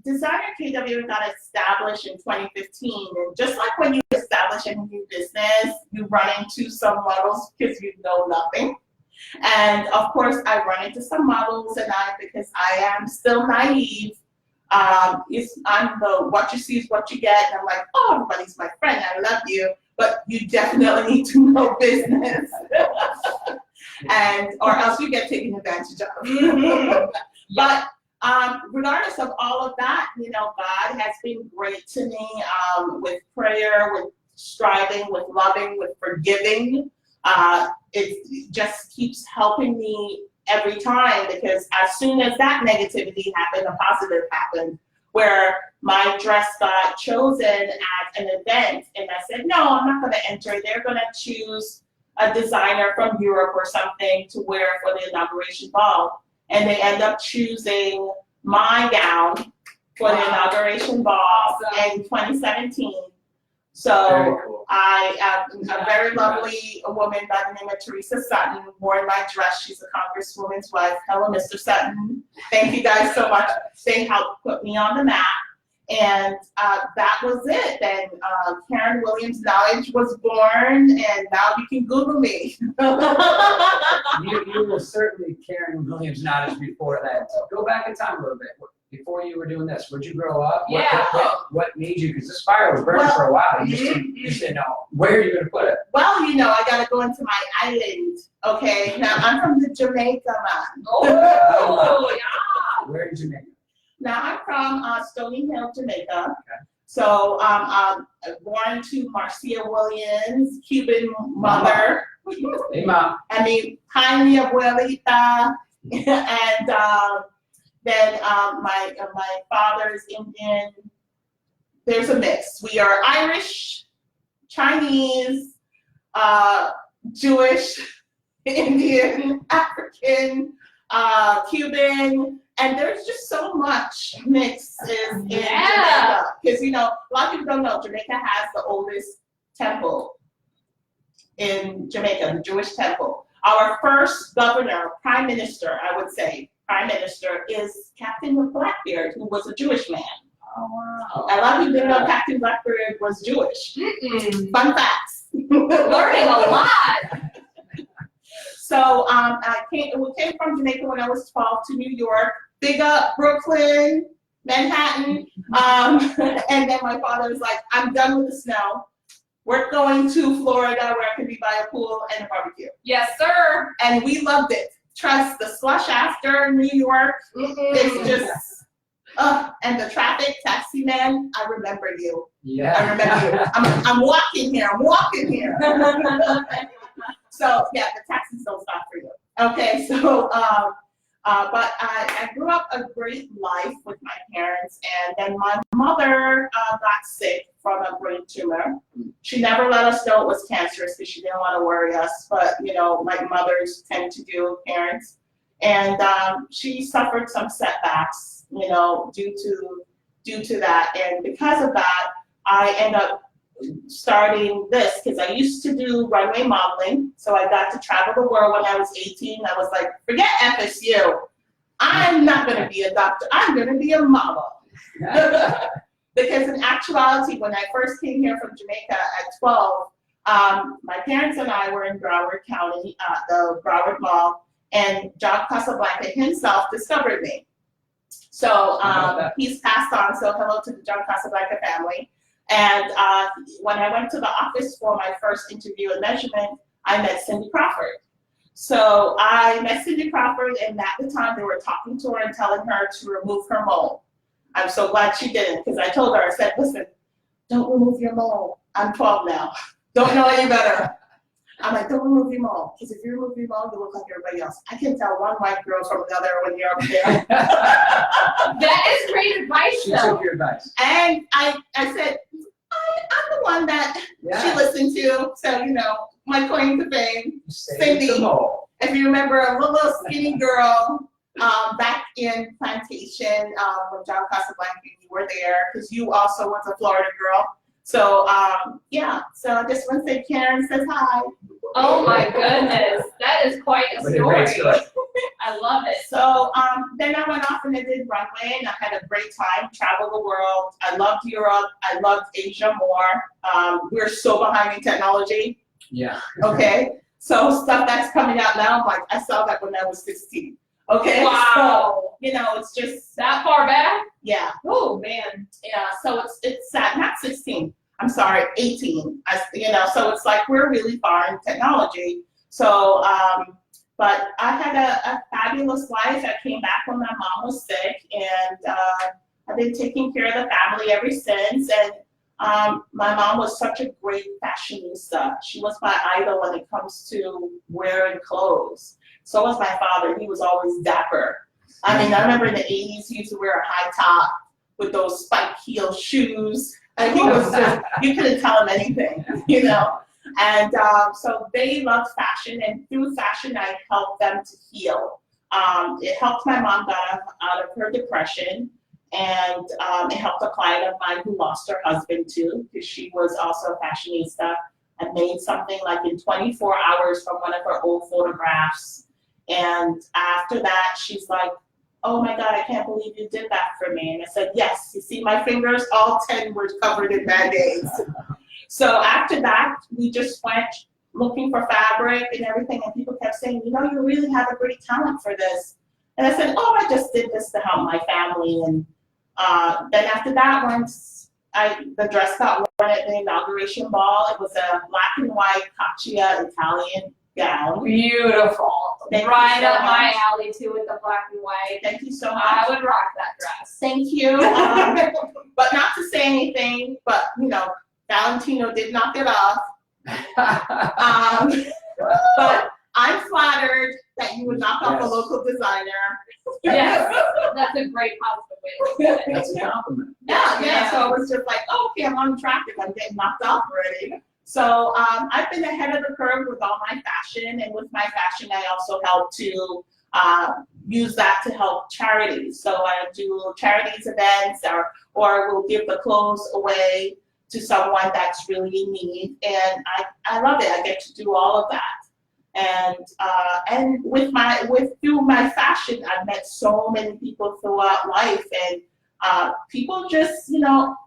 Designer KW got established in 2015, and just like when you establish a new business, you run into some models because you know nothing. And of course, I run into some models, and because I am still naive, I'm the what you see is what you get, and I'm like, oh, everybody's my friend, I love you, but you definitely need to know business, and or else you get taken advantage of. But regardless of all of that, you know, God has been great to me with prayer, with striving, with loving, with forgiving. It just keeps helping me every time, because as soon as that negativity happened, a positive happened, where my dress got chosen at an event, and I said, no, I'm not going to enter. They're going to choose a designer from Europe or something to wear for the inauguration ball. And they end up choosing my gown for the inauguration ball in 2017. So Very cool. I a very lovely woman by the name of Teresa Sutton wore my dress. She's a congresswoman's wife. Hello, Mr. Sutton. Thank you guys so much. They helped put me on the map. And that was it. Then Karen Williams Knowledge was born, and now you can Google me. You were certainly Karen Williams Knowledge before that. So go back in time a little bit. Before you were doing this, where'd you grow up? Yeah. What made you? Because this fire was burning for a while. You just didn't know where you're going to put it. Well, you know, I got to go into my island. Okay, now I'm from the Jamaica, man. Oh, yeah. Where in Jamaica? Now I'm from Stony Hill, Jamaica. Okay. So I'm born to Marcia Williams, Cuban mother. Hey, Mom. I mean, hi, mi abuelita, and then my father is Indian. There's a mix. We are Irish, Chinese, Jewish, Indian, African, Cuban, and there's just so much mix in Jamaica. Because, you know, a lot of people don't know, Jamaica has the oldest temple in Jamaica, the Jewish temple. Our first governor, prime minister, I would say, prime minister, is Captain Blackbeard, who was a Jewish man. Oh, wow. A lot of people didn't know Captain Blackbeard was Jewish. Fun facts. Learning a lot. So we came from Jamaica when I was 12 to New York. Big up Brooklyn, Manhattan. And then my father was like, I'm done with the snow. We're going to Florida where I can be by a pool and a barbecue. Yes, sir. And we loved it. Trust the slush after New York. It's just And the traffic taxi man, I remember you. Yeah. I remember you. I'm walking here. I'm walking here. So yeah, the taxis don't stop for you. Okay, so but I grew up a great life with my parents, and then my mother got sick from a brain tumor. She never let us know it was cancerous because she didn't want to worry us, but you know, like mothers tend to do, parents. And she suffered some setbacks, you know, due to that, and because of that, I ended up starting this because I used to do runway modeling. So I got to travel the world when I was 18. I was like, forget FSU. I'm not going to be a doctor. I'm going to be a model. Because in actuality, when I first came here from Jamaica at 12, my parents and I were in Broward County, the Broward Mall, and John Casablanca himself discovered me. So he's passed on, so hello to the John Casablanca family. And when I went to the office for my first interview and measurement, I met Cindy Crawford. So I met Cindy Crawford, and at the time they were talking to her and telling her to remove her mole. I'm so glad she didn't, because I told her, I said, listen, don't remove your mole. I'm 12 now. Don't know any better. I'm like, don't remove your mole, because if you remove your mole, you look like everybody else. I can tell one white girl from another when you're up there. That is great advice, She though. took your advice. And I said, I'm the one that she listened to, so, you know, my claim to fame. Cindy, if you remember, a little skinny girl back in Plantation when John Casablanca, you were there, because you also was a Florida girl. So, yeah, so I just want to say Karen says hi. Oh my goodness, that is quite a story. I love it. So then I went off and I did runway, and I had a great time, traveled the world. I loved Europe. I loved Asia more. We're so behind in technology. Yeah. Okay, so stuff that's coming out now, I'm like, I saw that when I was 16. Okay. Wow. So, you know, it's just That far back? yeah. Oh man. Yeah. So it's sad. Not 16. I'm sorry, 18. You know, so it's like we're really far in technology. So, but I had a fabulous life. I came back when my mom was sick, and I've been taking care of the family ever since. And my mom was such a great fashionista. She was my idol when it comes to wearing clothes. So was my father. He was always dapper. I mean, I remember in the 80s, he used to wear a high top with those spike heel shoes. And he was just, you couldn't tell him anything, you know? And so they loved fashion, and through fashion, I helped them to heal. It helped my mom get out of her depression, and it helped a client of mine who lost her husband too, because she was also a fashionista. I made something like in 24 hours from one of her old photographs. And after that, she's like, oh my God, I can't believe you did that for me. And I said, yes, you see my fingers, all 10 were covered in Band-Aids. So after that, we just went looking for fabric and everything, and people kept saying, you know, you really have a great talent for this. And I said, oh, I just did this to help my family. And then after that, once the dress got worn at the inauguration ball, it was a black and white Caccia Italian gown. Beautiful. Thank right you so up my much. alley too with the black and white. Thank you so much. I would rock that dress. Thank you. But not to say anything, but you know, Valentino did knock it off. But I'm flattered that you would knock off a local designer. Yes, that's a great positive way to look at it. That's a compliment. Yeah. So I was just like, oh, okay, I'm on track if I'm getting knocked off already. So I've been ahead of the curve with all my fashion, and with my fashion, I also help to use that to help charities. So I do charities events, or we'll give the clothes away to someone that's really in need, and I love it. I get to do all of that, and through my fashion, I've met so many people throughout life, and people just, you know,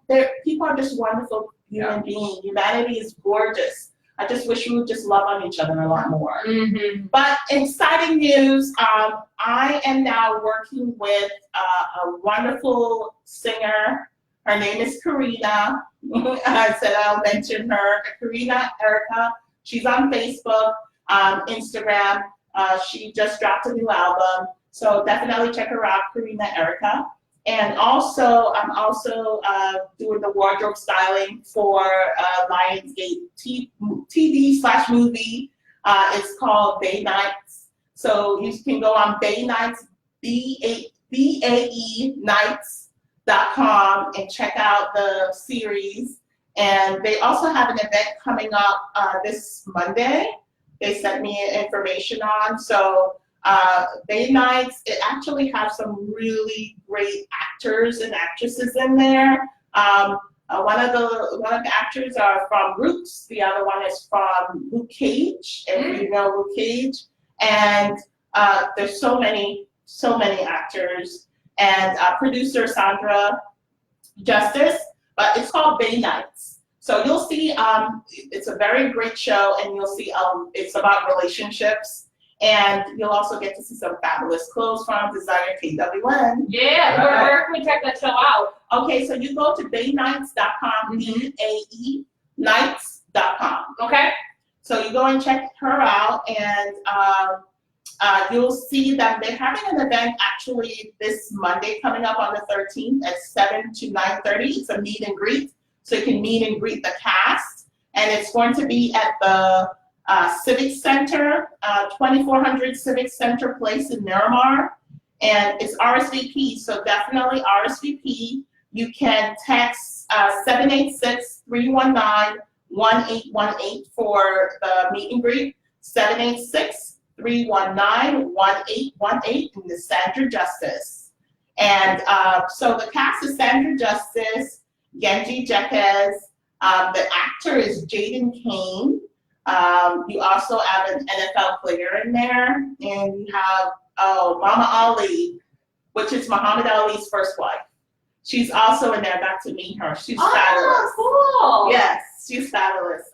people are just wonderful human beings. Humanity is gorgeous. I just wish we would just love on each other a lot more. Mm-hmm. But exciting news, I am now working with a wonderful singer. Her name is Karina. I said I'll mention her. Karina Erica. She's on Facebook, Instagram. She just dropped a new album. So definitely check her out, Karina Erica. And also, I'm also doing the wardrobe styling for Lionsgate TV/movie. It's called Bay Nights. So you can go on Bay Nights, BAE Nights.com and check out the series. And they also have an event coming up this Monday. They sent me information on. So Bay Nights, it actually has some really great actors and actresses in there. One of the actors are from Roots. The other one is from Luke Cage, if you know Luke Cage. And there's so many actors. And producer Sandra Justice, but it's called Bay Nights. So you'll see, it's a very great show, and you'll see it's about relationships, and you'll also get to see some fabulous clothes from designer KWN. Yeah, where can we check that show out? Okay, so you go to baynights.com, BAE Nights.com. Okay. So you go and check her out, and you'll see that they're having an event actually this Monday coming up on the 13th at 7 to 9:30. It's a meet and greet. So you can meet and greet the cast. And it's going to be at the Civic Center, 2400 Civic Center Place in Miramar. And it's RSVP, so definitely RSVP. You can text 786-319-1818 for the meet and greet. 786-319-1818 in the Sandra Justice. And so the cast is Sandra Justice, Genji Jekes, the actor is Jaden Kane. You also have an NFL player in there, and you have Mama Ali, which is Muhammad Ali's first wife. She's also in there. Got to meet her. She's fabulous. Cool. Yes, she's fabulous.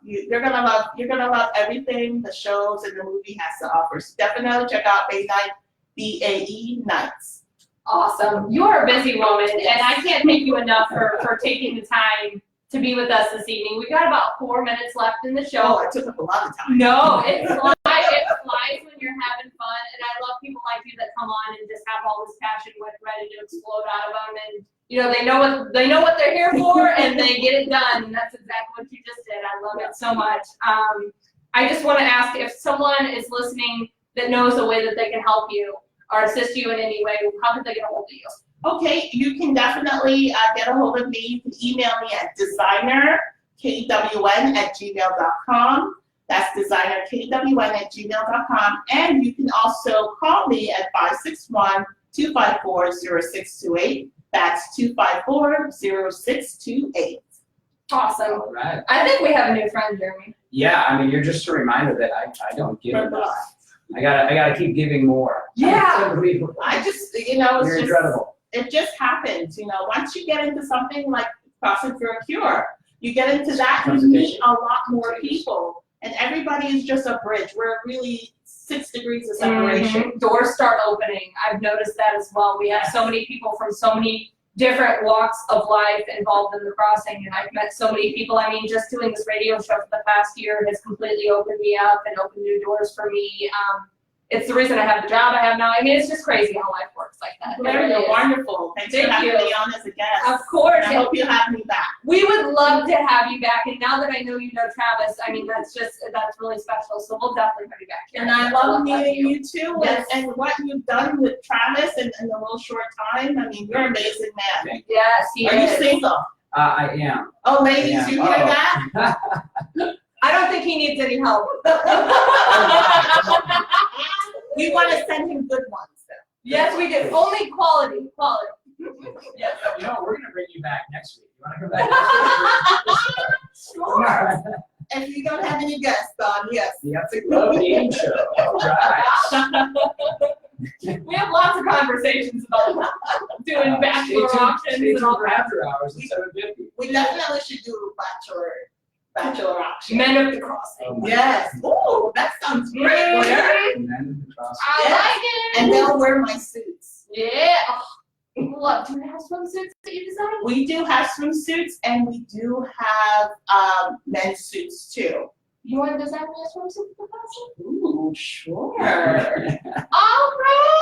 You're gonna love everything the shows and the movie has to offer. So definitely check out Bay Night, BAE Nights. Awesome. You are a busy woman, and I can't thank you enough for taking the time to be with us this evening. We got about 4 minutes left in the show. Oh, it took up a lot of time. No, it flies when you're having fun, and I love people like you that come on and just have all this passion ready to explode out of them, and they know what they're here for, and they get it done. And that's exactly what you just did. I love it so much. I just want to ask if someone is listening that knows a way that they can help you or assist you in any way, how can they get a hold of you? Okay, you can definitely get a hold of me. You can email me at designerkwn@gmail.com. That's designerkwn@gmail.com. And you can also call me at 561-254-0628. That's 254-0628. Awesome. All right. I think we have a new friend, Jeremy. Yeah, I mean, you're just a reminder that I don't give enough. I gotta keep giving more. Yeah. It's unbelievable. I just, You're it's incredible. it just happens. Once you get into something like Crossing for a Cure, you get into that, you meet a lot more people. And everybody is just a bridge. We're really 6 degrees of separation. Doors start opening. I've noticed that as well. We have so many people from so many different walks of life involved in the crossing, and I've met so many people. I mean, just doing this radio show for the past year has completely opened me up and opened new doors for me. It's the reason I have the job I have now. I mean, it's just crazy how life works like that. Larry, you're wonderful. Thanks for having me on as a guest. Of course. And I hope you have me back. We would love to have you back, and now that I know you know Travis, I mean, that's really special. So we'll definitely have you back here. And I love meeting you too, Yes. and what you've done with Travis in a little short time. I mean, you're an amazing man. Yes, he Are you is. single? I am. Oh, ladies, Yeah. you hear that? I don't think he needs any help. We want to send him good ones, though. Yes, we do. Only quality. Yes. We're gonna bring you back next week. You wanna come back next week? Sure. If you don't have any guests on, yes. The Epic Love Game Show. All right. We have lots of conversations about doing bachelor auctions Stay and all tuned for that. after hours at 7:50. We definitely should do a bachelor auction. Men of the crossing. Yes. Oh, that sounds great. Blair. And then the cross. I like it. And they'll wear my suits. Yeah. Love. Do you have swimsuits that you design? We do have swimsuits, and we do have men's suits too. You want to design me a swimsuit for the Ooh, sure. All right.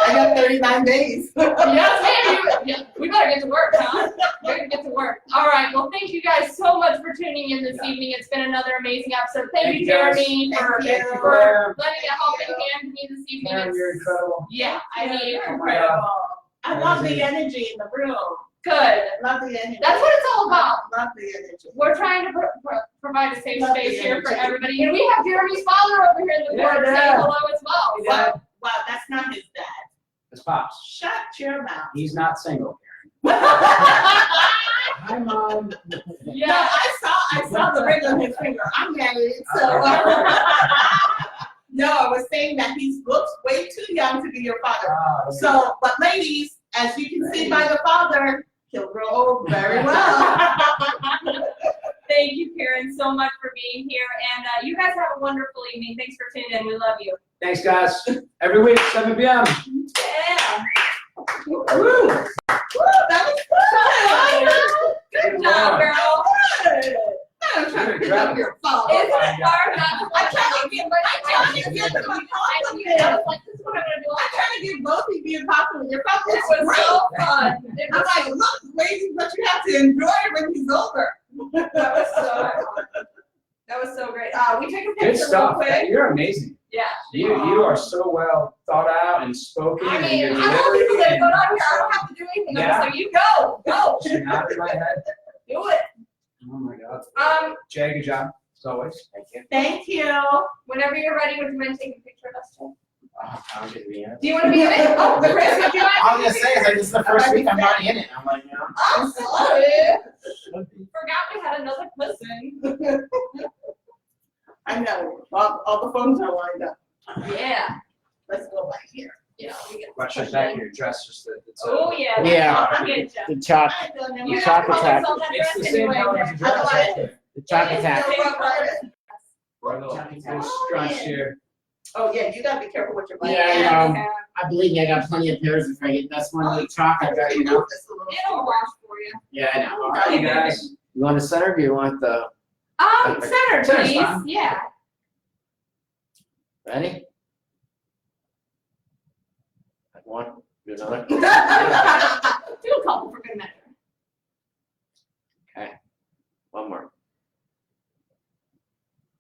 I got 39 days. Yes, ma'am. We better get to work, huh? We're gonna get to work. All right. Well, thank you guys so much for tuning in this evening. It's been another amazing episode. Thank you, guys. Jeremy, for Thank you. letting a helping hand to me this evening. Karen, you're incredible. Yeah, I mean, You're Oh my God. incredible. I love the energy in the room. good. Love the energy. That's what it's all about. Love the energy. We're trying to provide a safe Love space the here for energy. everybody. And we have Jeremy's father over here in the Yeah, board saying Dad. hello as well. Hey, So, Dad. Well, that's not his dad. It's Pops. Shut your mouth. He's not single. No, Hi, Mom. yeah. I saw the ring on his finger. I'm married, so. No, I was saying that he looks way too young to be your father. So, but ladies, as you can see by the father, he'll grow very well. Thank you, Karen, so much for being here. And you guys have a wonderful evening. Thanks for tuning in. We love you. Thanks, guys. Every week, 7 p.m. Yeah. Woo! Woo! That was good. Good job, girl. Good. I'm trying to grab your phone. It's hard not to I'm trying to give my compliment. I was like, this is what I'm gonna do. I'm trying to give both of you a compliment. Your It compliment was was great. so fun. It I'm was, like, look, ladies, but you have to enjoy it when he's older. that was so fun. That was so great. We took a Good picture real stuff. quick. You're amazing. Yeah. You are so well thought out and spoken. I and mean, your I love people that delivery go down here. I don't have to do anything. I'm Yeah. just like, you go, go, and out of my head. do it. Oh my God. Jay, good job. As always. Thank you. Thank you. Whenever you're ready, would you mind taking a picture of us, Jay? I'll get the answer. Do you want to be in it? Oh, Chris, would you mind? I was gonna say, it's like, this is the first week I'm not in it. I'm like, you know. I'm sorry. Forgot we had another person. I know. All the phones are lined up. Yeah. Let's go back here. Yeah. We get Watch your back of your dress. Just that it's Oh yeah. Yeah. I'll forget you. The chalk, I don't know. You The got chocolate colors tack. on that It's dress the same anyway. color as your dress. Otherwise- the chocolate It's tack. the same color. Or a little Oh, scrunch yeah. here. Oh, yeah, you gotta be careful with your bike. Yeah, I believe me, I got plenty of pairs if I get this one, the chocolate, you know. It'll wash for you. Yeah, I know. All Hey, right. guys. You want the center or do you want the, Center, Center's please. fine. Yeah. ready? One, do another. Do a couple for good measure. One more.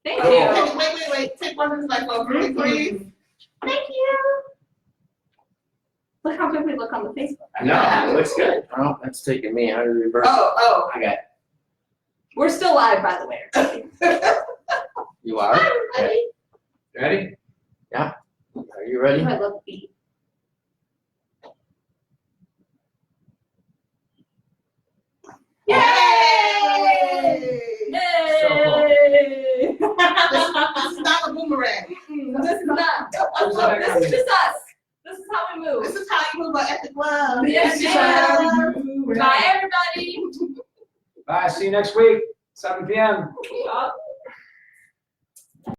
Thank Cool. you. Wait. Take one of these like over me, please. Thank you. Look how good we look on the Facebook. No, it looks good. Oh, that's taking me out of reverse. Oh, I got it. We're still live, by the way. You are? Ready? Ready? Are you ready? I love beat. Yay! Yay! This is not a boomerang. This is not. This is just us. This is how we move. This is how you move at the club. Yes, Yes, Bye, everybody. Bye. See you next week, 7 p.m. Yeah.